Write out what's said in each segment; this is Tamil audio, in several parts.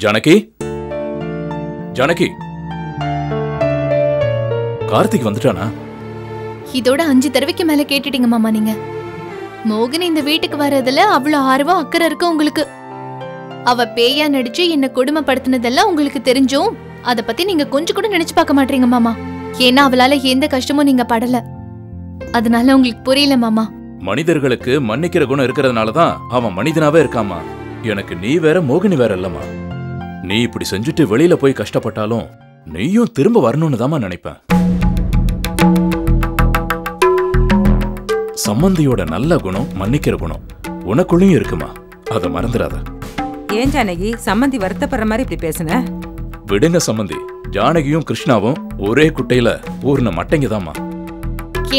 ஜானகி, ஜானகி, கார்த்திக் வந்துட்டானா? இதோட 5 தடவைக்கு மேல கேட்டுட்டீங்க மாமா. நீங்க மோகினி இந்த வீட்டுக்கு வர்றதுல அவ்வளவு ஆர்வம் அக்கறை இருக்கு உங்களுக்கு. அவ பேயா நடிச்சு என்ன கொடுமைப்படுத்தினதெல்லாம் உங்களுக்கு தெரிஞ்சும் அத பத்தி நீங்க கொஞ்சம் கூட நினைச்சு பார்க்க மாட்டீங்க மாமா. ஏன்னா அவளால எந்த கஷ்டமும் நீங்க படல, அதனால உங்களுக்கு புரியல மாமா. மனிதர்களுக்கு மன்னிக்கிற குணம் இருக்கிறதுனாலதான் அவன் மனிதனாவே இருக்காமா. எனக்கு நீ வேற மோகினி வேற இல்லம்மா. நீ இப்படி செஞ்சுட்டு வெளியில போய் கஷ்டப்பட்டாலும் நீயும் திரும்ப வரணும்னு தாமா நினைப்பேன். சம்மந்தியோட நல்ல குணம் மன்னிக்கிற குணம் உனக்குள்ளயும் இருக்குமா, அத மறந்துடாத. ஏன் ஜானகி சம்மந்தி வருத்தப்படுற மாதிரி இப்படி பேசுன? விடுங்க சம்மந்தி, ஜானகியும் கிருஷ்ணாவும் ஒரே குட்டையில ஊர்ன மட்டைங்கதாம்மா.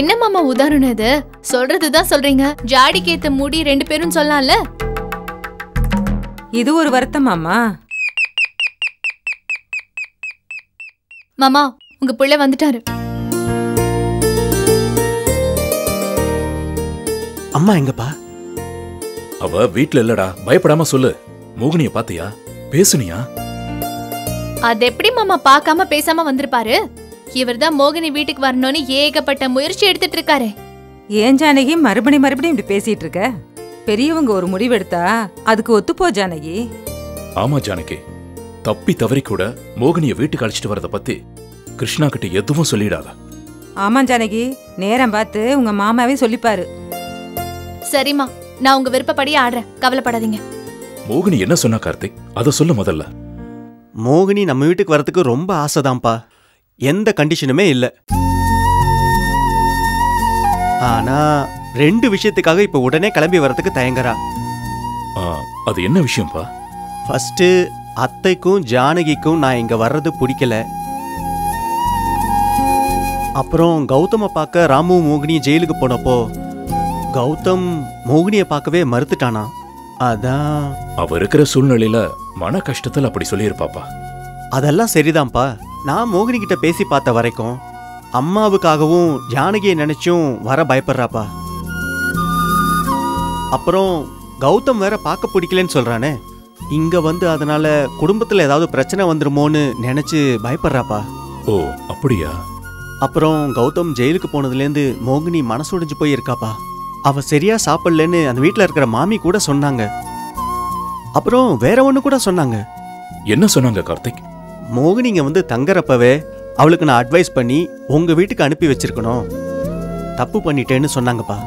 என்ன மாமா உதாரணம் இது? சொல்றதுதான் சொல்றீங்க, ஜாடிக்கேத்த மூடி 2 பேரும் சொல்லலாம்ல. இது ஒரு வருத்தமாமா? மாமா உங்க புள்ள வந்துட்டாரு. அம்மா எங்கப்பா? அவ வீட்ல இல்லடா, பயப்படாம சொல்லு. மோகினிய பாத்தியா, பேசுனியா? அது எப்படி மாமா பார்க்காம பேசாம வந்திருப்பாரு? இவர்தான் மோகினி வீட்டுக்கு வரணும்னு ஏகப்பட்ட முயற்சி எடுத்துட்டு இருக்காரு. ஏன் ஜானகி மறுபடியும் இப்படி பேசிட்டு இருக்க? பெரியவங்க ஒரு முடிவெடுத்தா அதுக்கு ஒத்துப்போ ஜானகி. ஆமா ஜானகி, தப்பி தவறி கூட மோகினிய வீட்டுக்கு அழைச்சிட்டு வரத பத்தி கிருஷ்ணா கிட்ட எதுவும் சொல்லிடாத. ஆமா ஜானகி, நேரம் பார்த்து உங்க மாமாவே சொல்லிப்பாரு. சரிம்மா, நான் உங்க விருப்பப்படி ஆடுறேன், கவலைப்படாதீங்க. மோகினி என்ன சொன்னா கார்த்திக், அத சொல்லு முதல்ல. மோகினி நம்ம வீட்டுக்கு வரதுக்கு ரொம்ப ஆசைதான்ப்பா, எந்த கண்டிஷனுமே இல்ல. ஆனா 2 விஷயத்துக்காக இப்ப உடனே கிளம்பி வரதுக்கு தயங்குறா. அது என்ன விஷயம்பா? ஃபர்ஸ்ட், அத்தைக்கும் ஜானகிக்கும் நான் இங்க வர்றது பிடிக்கல. அப்புறம் கௌதம பார்க்க ராமு மோகினி ஜெயிலுக்கு போனப்போ கௌதம் மோகினிய பார்க்கவே மறுத்துட்டானா. அதான் அவ இருக்கிற சூழ்நிலையில மன கஷ்டத்துல அப்படி சொல்லியிருப்பாப்பா. அதெல்லாம் சரிதான்ப்பா, நான் மோகினி கிட்ட பேசி பார்த்த வரைக்கும் அம்மாவுக்காகவும் ஜானகியை நினைச்சும் வர பயப்படுறாப்பா. அப்புறம் கௌதம் வேற பார்க்க பிடிக்கலன்னு சொல்றானே, இங்க வந்து அதனால குடும்பத்துல ஏதாவது பிரச்சனை வந்துருமோன்னு நினைச்சு பயப்படுறாப்பா. ஓ அப்படியா? அப்புறம் கௌதம் ஜெயிலுக்கு போனதுலேருந்து மோகினி மனசு உடைஞ்சு போய் இருக்காப்பா. அவ சரியா சாப்பிடலன்னு அந்த வீட்டுல இருக்கிற மாமி கூட சொன்னாங்க. அப்புறம் வேற ஒண்ணு கூட சொன்னாங்க. என்ன சொன்னாங்க கார்த்திக்? மோகினி இங்க வந்து தங்கறப்பவே அவளுக்கு நான் அட்வைஸ் பண்ணி உங்க வீட்டுக்கு அனுப்பி வச்சிருக்கணும், தப்பு பண்ணிட்டேன்னு சொன்னாங்கப்பா.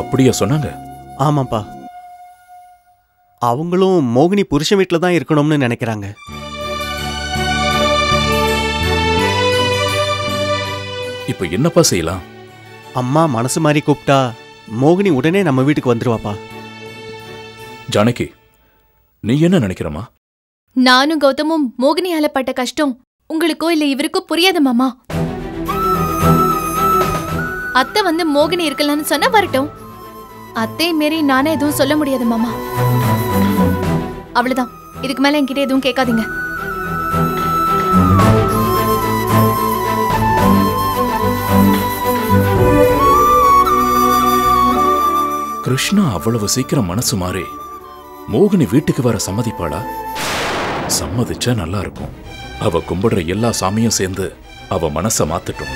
அப்படியா சொன்னாங்க? ஆமாப்பா, அவங்களும் மோகினி புருஷன் வீட்டுல தான் இருக்கணும்னு நினைக்கிறாங்க. இப்ப என்னப்பா செய்யலாம்? அம்மா மனசு மாதிரி கூப்பிட்டா மோகினி உடனே நம்ம வீட்டுக்கு வந்துருவாப்பா. ஜானகி, நீ என்ன நினைக்கிறமா? நானும் கௌதமும் மோகினியால பட்ட கஷ்டம் உங்களுக்கோ இல்ல இவருக்கோ புரியாது மாமா. அத்தை வந்து மோகினி இருக்கலாம்னு சொன்னா வரட்டும், அத்தை மாரி நானே எதுவும் சொல்ல முடியாது மாமா. அவ்வளவுதான், இதுக்கு மேல என்கிட்ட எதுவும் கேட்காதீங்க. கிருஷ்ணா அவ்வளவு சீக்கிரம் மனசு மாறி மோகினி வீட்டுக்கு வர சம்மதிப்பாளா? சம்மதிச்சா நல்லா இருக்கும். அவ கும்பிடுற எல்லா சாமியும் சேர்ந்து அவ மனச மாத்தட்டும்.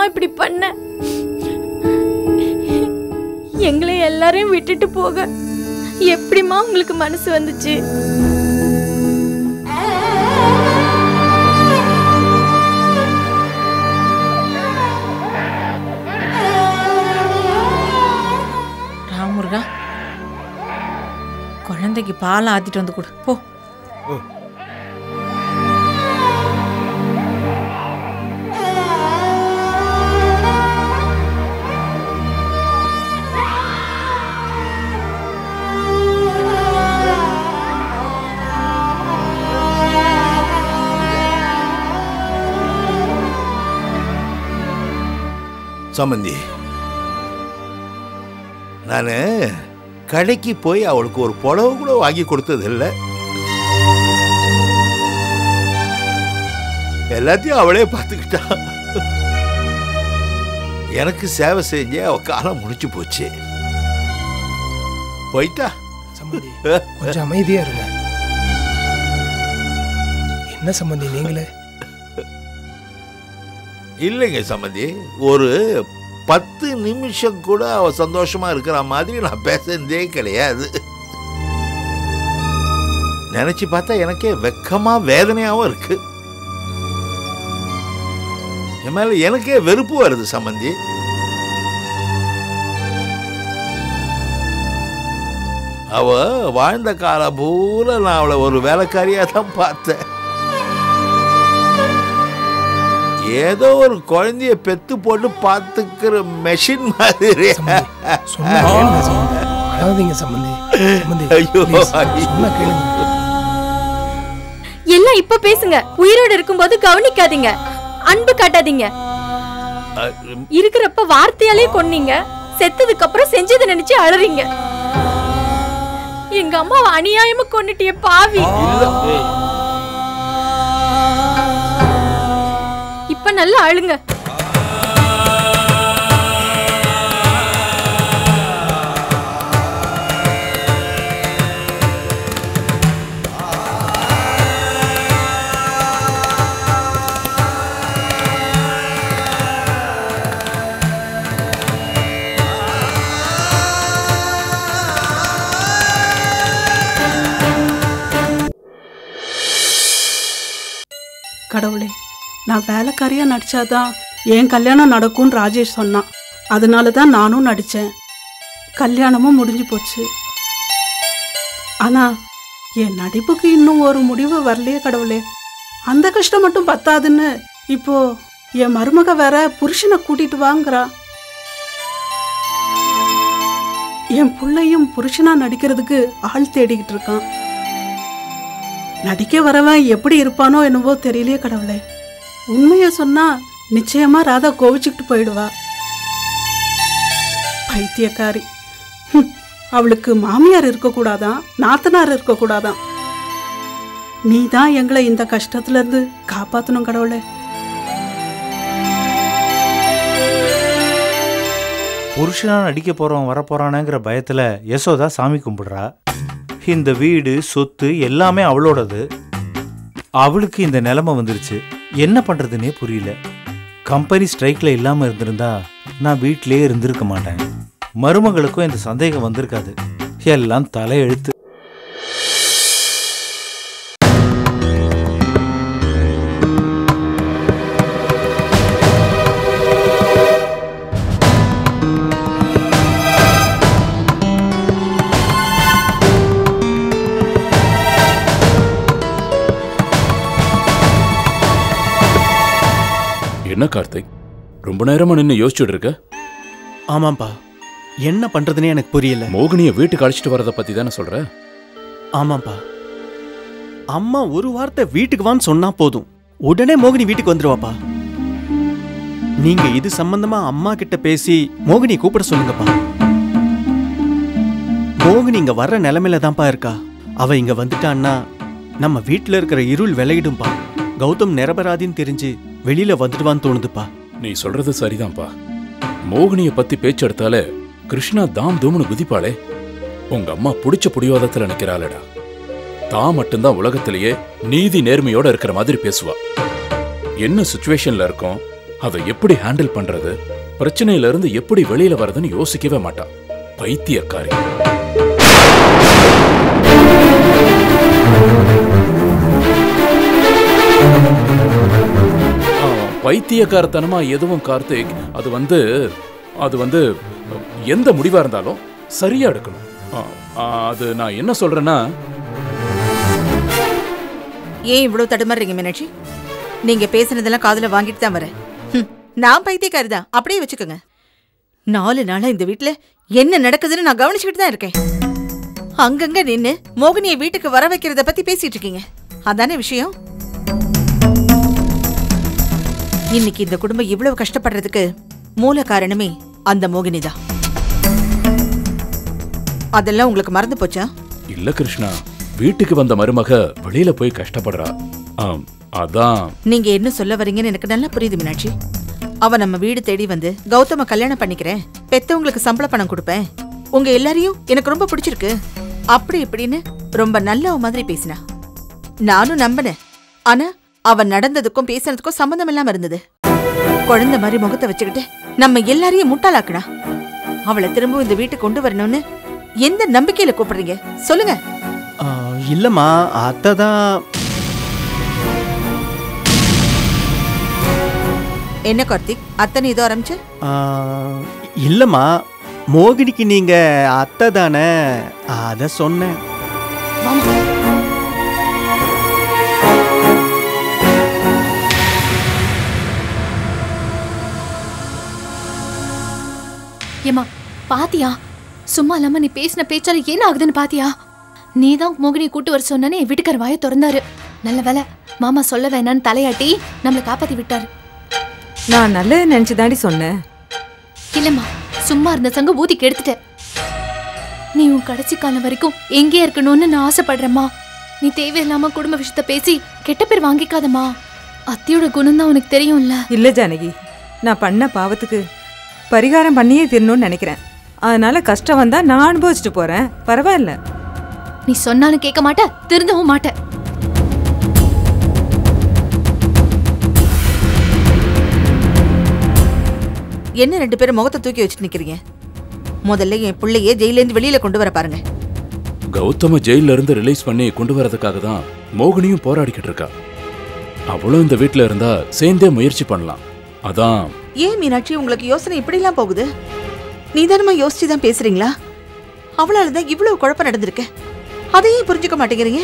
இப்படி பண்ண? எங்களை எல்லாரையும் விட்டுட்டு போக எப்படிமா உங்களுக்கு மனசு வந்துச்சு? ராமுருகா, குழந்தைக்கு பால் ஆத்திட்டு வந்து கொடு போ. சம்பந்தி, நான் கடைக்கு போய் அவளுக்கு ஒரு புடவை கூட வாங்கி கொடுத்தது இல்லை. எல்லாத்தையும் அவளே பார்த்துக்கிட்டா. எனக்கு சேவை செஞ்ச அவ காலம் முடிச்சு போச்சு. போயிட்டா. சம்பந்தி, கொஞ்சம் அமைதியா இருங்க. என்ன சம்பந்தி நீங்களே? இல்லைங்க சம்பந்தி, ஒரு 10 நிமிஷம் கூட அவ சந்தோஷமா இருக்கிற மாதிரி நான் பேசுறதே கிடையாது. நினைச்சு பார்த்தா எனக்கே வெக்கமா வேதனையாவும் இருக்கு. என் மேல எனக்கே வெறுப்பு வருது சம்பந்தி. அவ வாழ்ந்த காலம் பூரா நான் அவளை ஒரு வேலைக்காரியா தான் பார்த்தேன். ஏதோ ஒரு குழந்தைய பெத்து போட்டு பார்த்துக்கிற மெஷின் மாதிரி. எல்லாம் இப்ப பேசுங்க. உயிரோடு இருக்கும்போது கவனிக்காதீங்க, அன்பு காட்டாதீங்க. இருக்கிறப்ப வார்த்தையாலே கொன்னீங்க, செத்ததுக்கு அப்புறம் செஞ்சதை நினைச்சு அழறீங்க. எங்க அம்மாவை அநியாயமா கொன்னுட்டிய பாவி. இப்ப நல்லா அழுங்க. கடவுளே, நான் வேலைக்காரியா நடிச்சாதான் என் கல்யாணம் நடக்கும்னு ராஜேஷ் சொன்னான். அதனால தான் நானும் நடித்தேன். கல்யாணமும் முடிஞ்சு போச்சு. ஆனா என் நடிப்புக்கு இன்னும் ஒரு முடிவு வரலையே கடவுளே. அந்த கஷ்டம் மட்டும் பத்தாதுன்னு இப்போ என் மருமக வேற புருஷனை கூட்டிட்டு வாங்குறா. என் பிள்ளையும் புருஷனா நடிக்கிறதுக்கு ஆள் தேடிக்கிட்டு இருக்கான். நடிக்க வரவன் எப்படி இருப்பானோ என்னவோ தெரியலையே கடவுளே. உண்மைய சொன்னா நிச்சயமா ராதா கோவிச்சுக்கிட்டு போயிடுவா. பைத்தியக்காரி. அவளுக்கு மாமியார் இருக்கக்கூடாதான், நாத்தனார் இருக்கக்கூடாதான். நீ தான் எங்களை இந்த கஷ்டத்துல இருந்து காப்பாத்தணும் கடவுளே. புருஷனா நடிக்க போறவன் வரப்போறானுங்கிற பயத்துல யசோதா சாமி கும்பிடுறா. இந்த வீடு சொத்து எல்லாமே அவளோடது. அவளுக்கு இந்த நிலைமை வந்துருச்சு. என்ன பண்றதுன்னே புரியல. கம்பெனி ஸ்ட்ரைக்ல இல்லாம இருந்திருந்தா நான் வீட்டிலேயே இருந்திருக்க மாட்டேன். மருமகளுக்கும் இந்த சந்தேகம் வந்திருக்காது. எல்லாம் தலையெழுத்து. என்ன கார்த்திக், ரொம்ப நேரமா நின்று யோசிச்சுட்டு இருக்க? ஆமாப்பா, என்ன பண்றதுன்னு எனக்கு புரியல. மோகினியை வீட்டுக்கு அழைச்சிட்டு வரதை பத்தி தானே சொல்ற? ஆமாப்பா, அம்மா ஒரு வார்த்தை வீட்டுக்கு வான்னு சொன்னா போதும், உடனே மோகினி வீட்டுக்கு வந்துருவாப்பா. நீங்க இது சம்பந்தமா அம்மா கிட்ட பேசி மோகினியை கூப்பிட சொல்லுங்கப்பா. மோகினி இங்க வர்ற நிலைமையில தான்ப்பா இருக்கா. அவ இங்க வந்துட்டான்னா நம்ம வீட்டுல இருக்கிற இருள் விலகிடும்பா. கௌதம் நிரபராதின்னு தெரிஞ்சு வெளியில வந்துடுவான்னு தோணுதுப்பா. நீ சொல்றது சரிதான்ப்பா. மோகினிய பத்தி பேச்செடுத்தாலே கிருஷ்ணா தாம் தூம்னு குதிப்பாளே. உங்க அம்மா புடிச்ச புடிவாதத்துல நிக்கிறாளடா. தான் மட்டும்தான் உலகத்திலேயே நீதி நேர்மையோட இருக்கிற மாதிரி பேசுவா. என்ன சிச்சுவேஷன்ல இருக்கோம், அதை எப்படி ஹேண்டில் பண்றது, பிரச்சனையில இருந்து எப்படி வெளியில வர்றதுன்னு யோசிக்கவே மாட்டா. பைத்தியக்காரி. பைத்தியக்காரத்தனமா எதுவும் கார்த்திக், அது வந்து எந்த முடிவா இருந்தாலும் சரியா எடுக்கணும். அது நான் என்ன சொல்றேன்னா, ஏன் இவ்வளவு தடுமாறுறீங்க மீனாட்சி? நீங்க பேசுனதெல்லாம் காதுல வாங்கிட்டு தான் வரேன். நான் பைத்தியக்காரி தான், அப்படியே வச்சுக்கோங்க. 4 நாளா இந்த வீட்டுல என்ன நடக்குதுன்னு நான் கவனிச்சுக்கிட்டு தான் இருக்கேன். அங்கங்க நின்னு மோகினியை வீட்டுக்கு வர வைக்கிறத பத்தி பேசிட்டு இருக்கீங்க. அதானே விஷயம்? இன்னைக்கு இந்த குடும்பம் இவ்வளவு கஷ்டப்படுறதுக்கு மூல காரணமே அந்த மோகினி தான். அதெல்லாம் உங்களுக்கு மறந்து போச்சா? இல்ல கிருஷ்ணா, வீட்டுக்கு வந்த மருமக வெளியில போய் கஷ்டப்படுறா. அதான். நீங்க என்ன சொல்ல வரீங்கன்னு எனக்கு நல்லா புரியுது மீனாட்சி. அவ நம்ம வீடு தேடி வந்து கௌதம கல்யாணம் பண்ணிக்கிறேன், பெத்தவங்களுக்கு சம்பள பணம் கொடுப்பேன், உங்க எல்லாரையும் எனக்கு ரொம்ப பிடிச்சிருக்கு அப்படி இப்படின்னு ரொம்ப நல்ல மாதிரி பேசினா. நானும் நம்பினேன். ஆனா அவ நடந்ததுக்கும் பேசினதுக்கும் சம்பந்தம் இல்லாம இருந்தது. குழந்தை மாதிரி முகத்தை வச்சுக்கிட்டு நம்ம எல்லாரையும் முட்டாளாக்குனா. அவளை திரும்ப இந்த வீட்டுக்கு கொண்டு வரணும்னு எந்த நம்பிக்கையில கூப்பிடுறீங்க சொல்லுங்க? இல்லம்மா, அத்ததான். என்ன கார்த்திக், அத்தனை இதோ ஆரம்பிச்சு? இல்லம்மா, மோகினிக்கு நீங்க அத்தை தானே, அத சொன்னேன். ஏமா பாத்தியா, சும்மா இல்லாம நீ பேசின பேச்சால என்ன ஆகுதுன்னு பாத்தியா? நீதான் மோகினியை கூட்டு வர சொன்னே வீட்டுக்கார வாயை திறந்தாரு. நல்ல வேலை மாமா சொல்ல வேணான்னு தலையாட்டி நம்மளை காப்பாத்தி விட்டாரு. நான் நல்ல நினைச்சுதாண்டி சொன்னேன். இல்லம்மா, சும்மா இருந்த சங்க ஊதிக்கு எடுத்துட்ட. நீ உன் கடைசி காலம் வரைக்கும் எங்கே இருக்கணும்னு நான் ஆசைப்படுறேம்மா. நீ தேவையில்லாம குடும்ப விஷயத்த பேசி கெட்ட பேர் வாங்கிக்காதம்மா. அத்தியோட குணம் தான் உனக்கு தெரியும்ல. இல்ல ஜானகி, நான் பண்ண பாவத்துக்கு பரிகாரம் பண்ணியே தீரணும்னு நினைக்கிறேன். அதனால கஷ்டம் வந்தா நான் அனுபவிச்சுட்டு போறேன், பரவாயில்ல. நீ சொன்னாலும் கேட்க மாட்ட, திருந்தவும் மாட்ட. என்ன ரெண்டு பேரும் முகத்தை தூக்கி வச்சுட்டு நிக்கிறீங்க? முதல்ல என் பிள்ளையே ஜெயில இருந்து வெளியில கொண்டு வர பாருங்க. கௌதம ஜெயில இருந்து ரிலீஸ் பண்ணி கொண்டு வரதுக்காக தான் மோகினியும் போராடிக்கிட்டு இருக்கா. அவளும் இந்த வீட்டுல இருந்தா சேர்ந்தே முயற்சி பண்ணலாம். அதான். ஏன் மீனாட்சி உங்களுக்கு யோசனை இப்படி எல்லாம் போகுது? நீதானமா யோசிச்சுதான் பேசுறீங்களா? அவளாலதான் இவ்வளவு குழப்பம் நடந்திருக்கு, அதையும் புரிஞ்சுக்க மாட்டேங்கிறீங்க.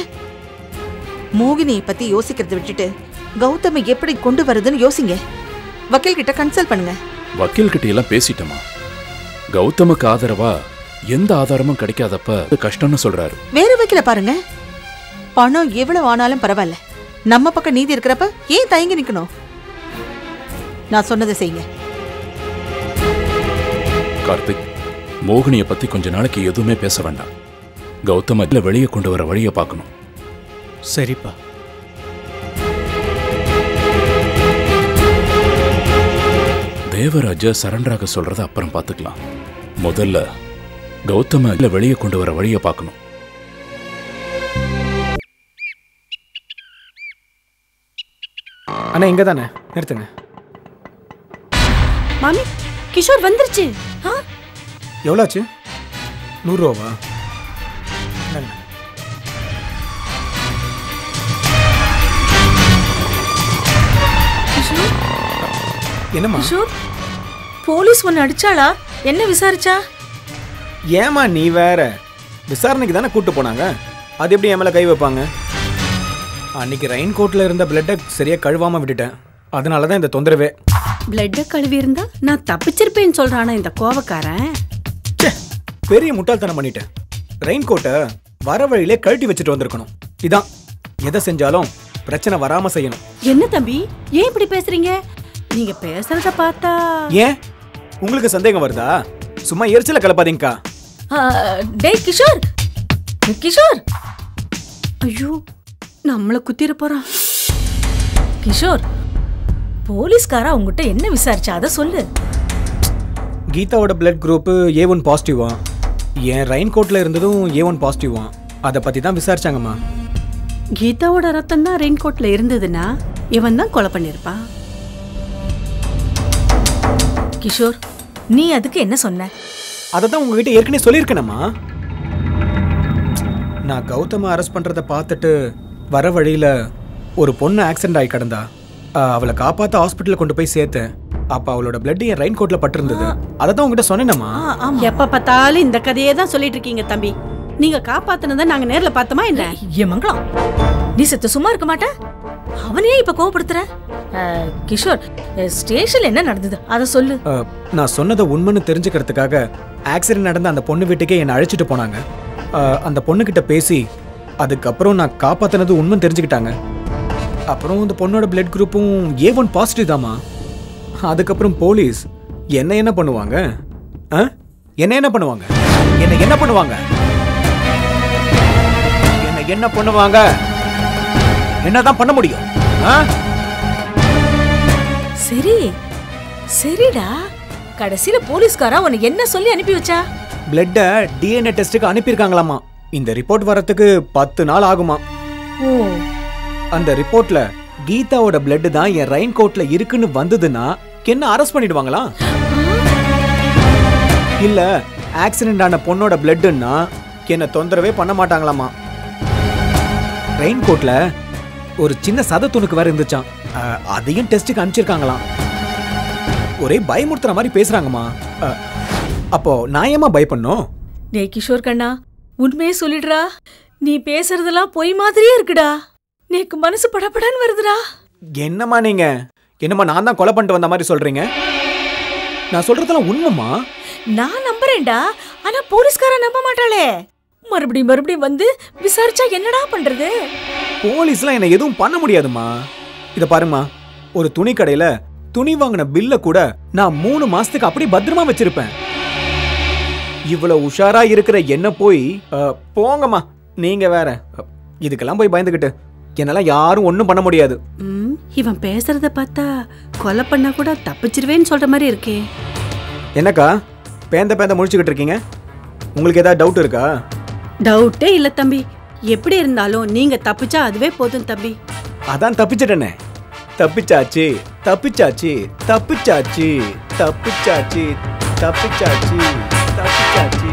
மோகினியை பத்தி யோசிக்கிறத விட்டுட்டு கௌதம எப்படி கொண்டு வருதுன்னு யோசிங்க. வக்கீல் கிட்ட கன்சல்ட் பண்ணுங்க. வக்கீல் கிட்ட எல்லாம் பேசிட்டோமா? கௌதமுக்கு ஆதரவா எந்த ஆதாரமும் கிடைக்காதப்ப கஷ்டம்னு சொல்றாரு. வேற வக்கீல பாருங்க. பணம் எவ்வளவு ஆனாலும் பரவாயில்ல, நம்ம பக்கம் நீதி இருக்கிறப்ப ஏன் தயங்கி நிக்கணும்? நான் சொன்னதை செய்யுங்க. கார்த்திக், மோகினிய பத்தி கொஞ்ச நாளைக்கு எதுவுமே பேச வேண்டாம். கௌதம வெளியே கொண்டு வர வழியை பார்க்கணும். சரிப்பா. தேவராஜ சரண்டராக சொல்றத அப்புறம் பார்த்துக்கலாம். முதல்ல கௌதம வெளியே கொண்டு வர வழியை பார்க்கணும். அண்ணா இங்க தானே நிறுத்துங்க. மாமி, கிஷோர் வந்துருச்சு. எவ்வளோ ஆச்சு? 100 ரூபாவா? என்னம்மா? கிஷோர், போலீஸ் ஒன்னு அடிச்சாளா? என்ன விசாரிச்சா? ஏமா நீ வேற, விசாரணைக்கு தானே கூட்டு போனாங்க, அது எப்படி என் மேல கை வைப்பாங்க? அன்னைக்கு ரெயின் கோட்ல இருந்த பிளட்டை சரியா கழுவாம விட்டுட்டேன், அதனாலதான் இந்த தொந்தரவே. பிளட்ட கழுவி இருந்தா நான் தப்பிச்சிருப்பேன்னு சொல்றானா இந்த கோவக்காரன்? பெரிய முட்டாள்தனம் பண்ணிட்டேன். ரெயின் கோட்டை வர வழியிலே கழட்டி வச்சுட்டு வந்திருக்கணும். இதான், எதை செஞ்சாலும் பிரச்சனை வராம செய்யணும். என்ன தம்பி, ஏன் இப்படி பேசுறீங்க? நீங்க பேசுறத பார்த்தா. ஏன் உங்களுக்கு சந்தேகம் வருதா? சும்மா எரிச்சல கலப்பாதீங்கக்கா. டேய் கிஷோர், கிஷோர், ஐயோ நம்மள குத்திர போறான். கிஷோர், போலீஸ்காரா உங்ககிட்ட என்ன விசாரிச்சா அத சொல்லு. கீதாவோட பிளட் குரூப் A1 பாசிட்டிவா, என் ரெயின் கோட்ல இருந்ததும் A1 பாசிட்டிவா, அதை பத்தி தான் விசாரிச்சாங்கம்மா. கீதாவோட ரத்தம் தான் ரெயின் கோட்ல இருந்ததுன்னா இவன் தான் கொலை பண்ணிருப்பான். கிஷோர், நீ அதுக்கு என்ன சொன்ன? அதை தான் உங்ககிட்ட ஏற்கனவே சொல்லியிருக்கேனம்மா. நான் கௌதம அரெஸ்ட் பண்றதை பார்த்துட்டு வர வழியில ஒரு பொண்ணு ஆக்சிடென்ட் ஆகி கிடந்தா. அவளை காப்பாற்ற ஹாஸ்பிட்டலில் கொண்டு போய் சேர்த்தேன். அப்போ அவளோட பிளட் என் ரெயின் கோட்ல பட்டிருந்தது. அதை தான் உங்ககிட்ட சொன்னேனம்மா. எப்ப பார்த்தாலும் இந்த கதையே தான் சொல்லிட்டு இருக்கீங்க தம்பி. நீங்க காப்பாத்தினதை நாங்க நேர்ல பார்த்தோமா என்ன? ஏ மங்களம், நீ செத்து சும்மா இருக்க மாட்ட? அவனையே இப்ப கோவப்படுத்துற? கிஷோர், ஸ்டேஷன்ல என்ன நடந்தது அதை சொல்லு. நான் சொன்னதை உண்மைன்னு தெரிஞ்சுக்கிறதுக்காக ஆக்சிடென்ட் நடந்த அந்த பொண்ணு வீட்டுக்கே என்னை அழைச்சிட்டு போனாங்க. அந்த பொண்ணுகிட்ட பேசி அதுக்கப்புறம் நான் காப்பாத்தினது உண்மை தெரிஞ்சுக்கிட்டாங்க. அப்புறம் அந்த பொண்ணோட பிளட் குரூப்பும் A1 பாசிட்டிவ் தாமா. அதுக்கப்புறம் போலீஸ் என்ன பண்ணுவாங்க? என்ன பண்ணுவாங்க? என்ன பண்ணுவாங்க? என்ன பண்ணுவாங்க? என்னதான் பண்ண முடியும்? சரி சரிடா, கடைசியில போலீஸ்காரா உன்னை என்ன சொல்லி அனுப்பி வச்சா? பிளட்ட டிஎன்ஏ டெஸ்டுக்கு அனுப்பியிருக்காங்களாமா. இந்த ரிப்போர்ட் வரதுக்கு 10 நாள் ஆகுமா. ஓ, அந்த ரிப்போர்ட்ல கீதாவோட பிளட் தான் என் ரெயின் கோட்ல இருக்குன்னு வந்ததுன்னா என்ன அரெஸ்ட் பண்ணிடுவாங்களா? இல்ல ஆக்சிடென்ட் ஆன பொண்ணோட பிளட்னா என்ன தொந்தரவே பண்ண மாட்டாங்களாமா. ரெயின் கோட்ல ஒரு சின்ன சத துணுக்கு வேற இருந்துச்சான். அதையும் டெஸ்டுக்கு அனுப்பிச்சிருக்காங்களாம். ஒரே பயமுறுத்துற மாதிரி பேசுறாங்கம்மா. அப்போ நான் ஏமா பயப்படணும்? டேய் கிஷோர் கண்ணா, உண்மையே சொல்லிடுறா. நீ பேசுறதெல்லாம் பொய் மாதிரியே இருக்குடா. எனக்கு மனசு படபடன்னு வருதுடா. என்னம்மா நீங்க? என்னம்மா நான் தான் கொலை பண்ணிட்டு வந்த மாதிரி சொல்றீங்க? நான் சொல்றதெல்லாம் உண்மைமா. நான் நம்புறேன்டா, ஆனா போலீஸ்கார நம்ப மாட்டாளே. மறுபடியும் வந்து விசாரிச்சா என்னடா பண்றது? போலீஸ்லாம் என்ன எதுவும் பண்ண முடியாதுமா. இத பாருமா, ஒரு துணி கடையில துணி வாங்கின பில்ல கூட நான் 3 மாசத்துக்கு அப்படி பத்திரமா வச்சிருப்பேன். இவ்வளவு உஷாரா இருக்கிற என்ன போய் போங்கம்மா நீங்க வேற. இதுக்கெல்லாம் போய் பயந்துகிட்டு என்னால யாரும் ஒண்ணும் பண்ண முடியாது. இவன் பேசுறத பார்த்தா கொலை பண்ணா கூட தப்பிச்சிருவேன்னு சொல்ற மாதிரி இருக்கே. என்னக்கா பேந்த முழிச்சுக்கிட்டு இருக்கீங்க? உங்களுக்கு ஏதாவது டவுட் இருக்கா? டவுட்டே இல்ல தம்பி. எப்படி இருந்தாலும் நீங்க தப்பிச்சா அதுவே போதும் தம்பி. அதான் தப்பிச்சிட்டேனே. தப்பிச்சாச்சு தப்பிச்சாச்சு தப்பிச்சாச்சு தப்பிச்சாச்சு தப்பிச்சாச்சு தப்பிச்சாச்சு.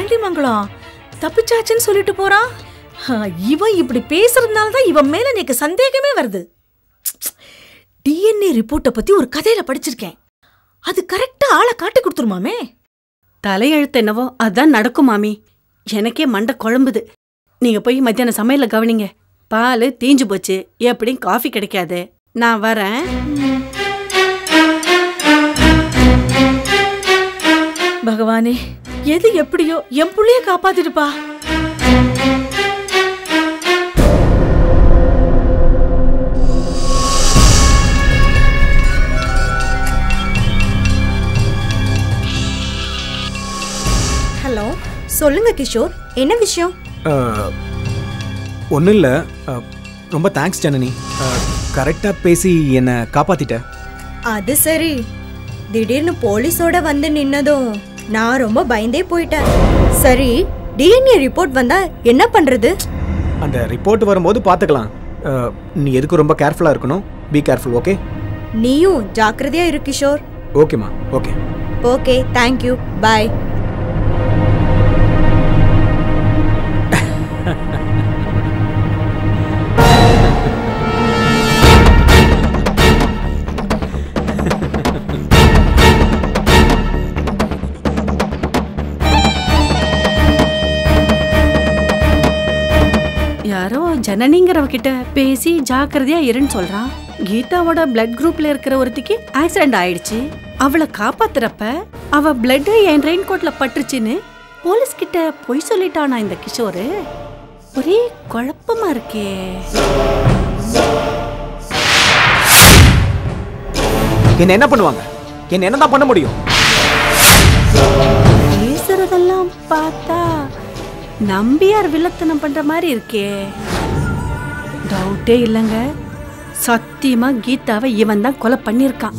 ஏண்டி மங்களம், தப்பிச்சாச்சுன்னு சொல்லிட்டு போறான். இவன் இப்படி பேசுறதுனால தான் இவன் மேல எனக்கு சந்தேகமே வருது. டிஎன்ஏ ரிப்போர்ட்டை பத்தி ஒரு கதையில படிச்சிருக்கேன். அது கரெக்டா ஆளை காட்டி கொடுத்துருமாமே. தலையெழுத்து என்னவோ அதான் நடக்கும் மாமி. எனக்கே மண்டை குழம்புது. நீங்க போய் மத்தியான சமையல கவனிங்க. பால் தீஞ்சு போச்சு, எப்படியும் காஃபி கிடைக்காது. நான் வரேன். பகவானே, எது எப்படியோ என் புள்ளைய காப்பாத்திடுப்பா. ஹலோ, சொல்லுங்க கிஷோர், என்ன விஷயம்? ஒன்றும் இல்லை. ரொம்ப தேங்க்ஸ் ஜனனி. கரெக்டாக பேசி என்னை காப்பாத்திட்ட. அது சரி, திடீர்னு போலீஸோட வந்து நின்னதும் நான் ரொம்ப பயந்தே போயிட்டேன். சரி, டிஎன்ஏ ரிப்போர்ட் வந்தா என்ன பண்றது? அந்த ரிப்போர்ட் வரும்போது பார்த்துக்கலாம். நீ எதுக்கு ரொம்ப கேர்ஃபுல்லாக இருக்கணும். Be careful, okay? நீயும் ஜாக்கிரதையா இரு கிஷோர். ஓகேம்மா, ஓகே. ஓகே, தேங்க்யூ, பாய். யாரோ ஜனனிங்கிறவகிட்ட பேசி ஜாக்கிரதையா இருன்னு சொல்றான். கீதாவோட பிளட் குரூப்ல இருக்கிற ஒருத்திக்கு ஆக்சிடென்ட் ஆயிடுச்சு. அவளை காப்பாத்துறப்ப அவ பிளட் என் ரெயின் கோட்ல பட்டுருச்சுன்னு போலீஸ் கிட்ட பொய் சொல்லிட்டானா இந்த கிஷோரு. ஒரே குழப்பமா இருக்கே. என்ன பண்ணுவாங்க? என்னதான் பண்ண முடியும்? பேசுறதெல்லாம் பார்த்தா நம்பியார் வில்லத்தனம் பண்ற மாதிரி இருக்கே. டவுட்டே இல்லைங்க, சத்தியமா கீதாவை இவன் தான் கொலை பண்ணிருக்கான்.